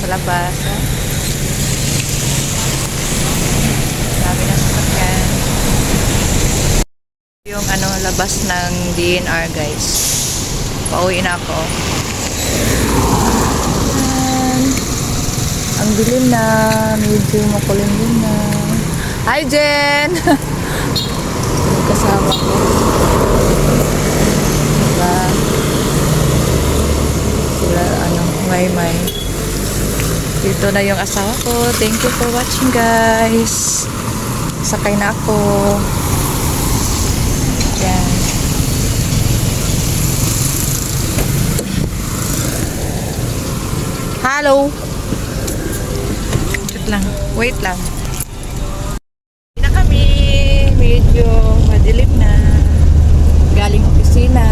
sa labas. Ha? Dami na sasakyan. Yung ano, labas ng DNR guys. Pauwi na ako. Ang dilim na. Medyo makulimlim na. Hi Jen! Kasama ko. Diba? Sila ano, may. Dito na yung asawa ko. Thank you for watching guys. Sakay na ako. Yan. Hello. Wait lang. Hindi na kami. Medyo madilim na. Galing opisina.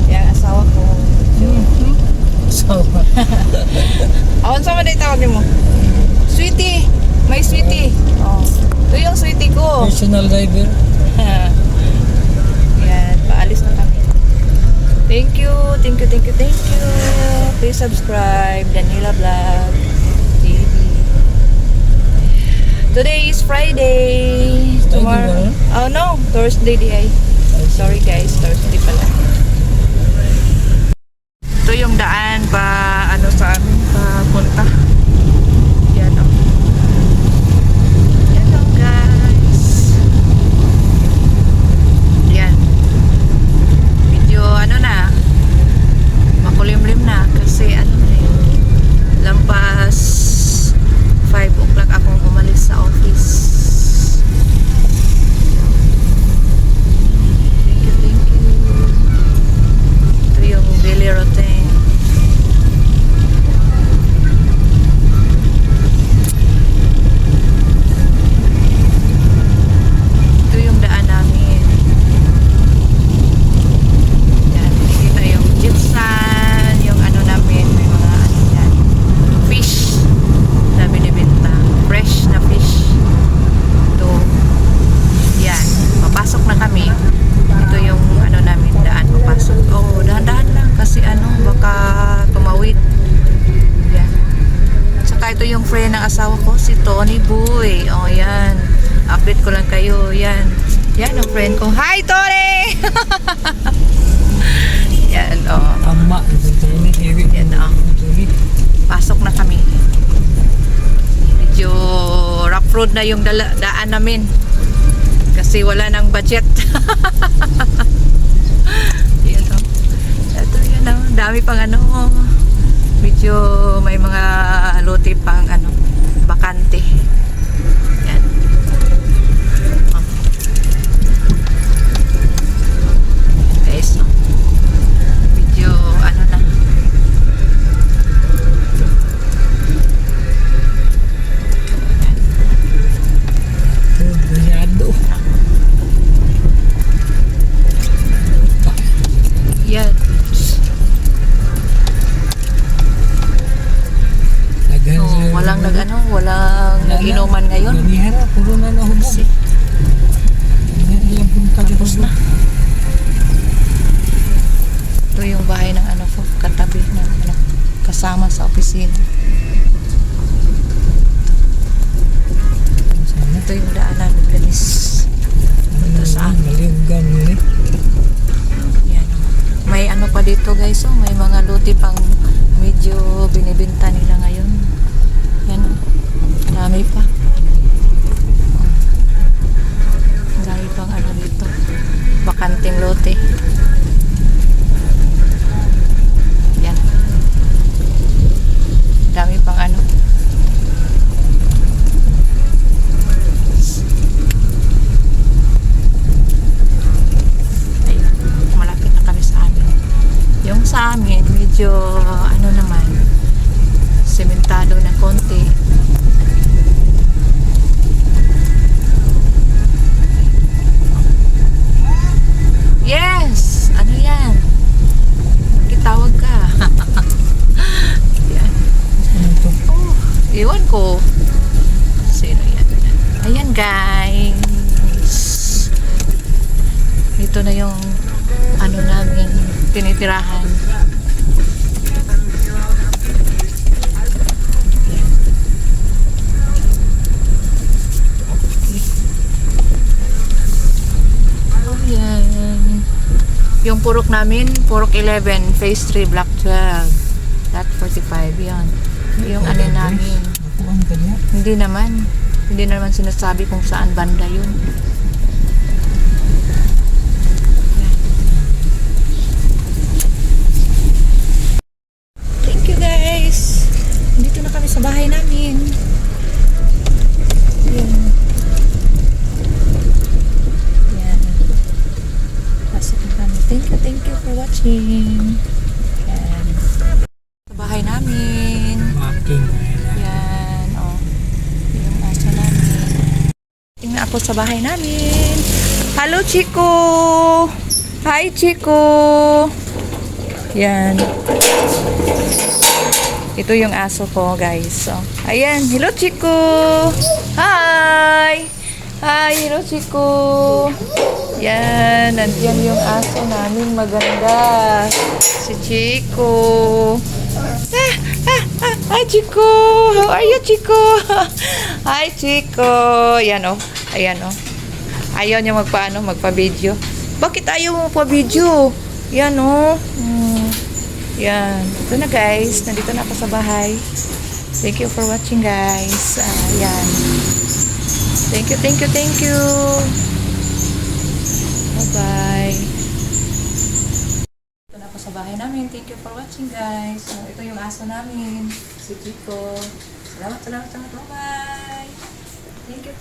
Yung asawa ko. Asawa. Awan sa mga tawag mo? Sweetie. May sweetie. Oh. Ito yung sweetie ko. National driver. Yan. Paalis na kami. Thank you. Please subscribe. Daniela Vlog TV. Today is Friday. Tomorrow. Oh no, Thursday di ay. Sorry guys, Thursday pala. Ito yung daan pa ano sa amin pa punta. Yan o. Yan o guys. Yan. Medyo ano na. Makulimlim na kasi ano na yun. Lampas 5 o'clock akong umalis sa office. Thank you. Ito yung daily routine. Ito yung daan namin. Yan, nakikita yung gypsum, yung ano namin, may mga ano yan, fish na binibenta. Fresh na fish. Ito. Yan. Papasok na kami. Ito yung ano namin, daan papasok. Oh, dahan-dahan lang kasi ano, baka tumawid. Yan. Saka ito yung friend ng asawa ko, si Tony Boy. Oh, yan. Update ko lang kayo. Yan. Yan ang friend ko. Hi, Tony! Yan, oh. Tama. Yan, oh. Pasok na kami. Medyo rough road na yung daan namin kasi wala nang budget. Yan o. Ito yan o. Dami pang ano. Medyo may mga lote pang ano, bakante. Yan. Oh. Guys, no? Medyo ano na. Yan. So, walang nag-inuman ngayon. Nanihara, puro na nahubog. Tapos na. Ito yung bahay ng ano ko, katabi ng ano, kasama sa opisina. Ito yung daanan, guys. Ito sa akin. Yan. May ano pa dito guys, oh, may mga luti pang medyo binibenta nila ngayon. Yan, oh. Dami pa. Dami pang ano dito. Bakanting lote. Yan. Dami pang ano. Yung sa amin, medyo ano naman, sementado na konti. Yes! Ano yan? Magkitawag ka. Yan. Oh, iwan ko. Sino yan? Ayan guys. Ito na yung ano namin tinitirahan. yung purok namin, purok 11, phase 3, block 12. Lot 45, yun. Yung ano namin. Nakuhaan ka niya? Hindi naman. Hindi naman sinasabi kung saan banda yun. Thank you guys. Dito na kami sa bahay namin. Yan. Yan. Pasok na kami. Thank you for watching. Yan. Sa bahay namin. Making. Yan, oh. Yung aso namin. Tingnan ako sa bahay namin. Hello, Chico! Hi, Chico! Yan. Ito yung aso ko, guys. So, ayan. Hello, Chico! Hi! Hi, hello, Chico! Yan. Nandiyan yung aso namin maganda. Si Chico. Hi, Chico! How are you, Chico? Hi, Chico! Yan, oh. Ayan, oh. Ayaw niya magpa-video. Bakit ayaw mo pa-video? Yan, oh. Yan. Ito na, guys. Nandito na ako sa bahay. Thank you for watching, guys. Yan. Thank you. Bye-bye. Ito na ako sa bahay namin. Thank you for watching, guys. So, ito yung aso namin. Si Chico. Salamat. Bye-bye. Thank you.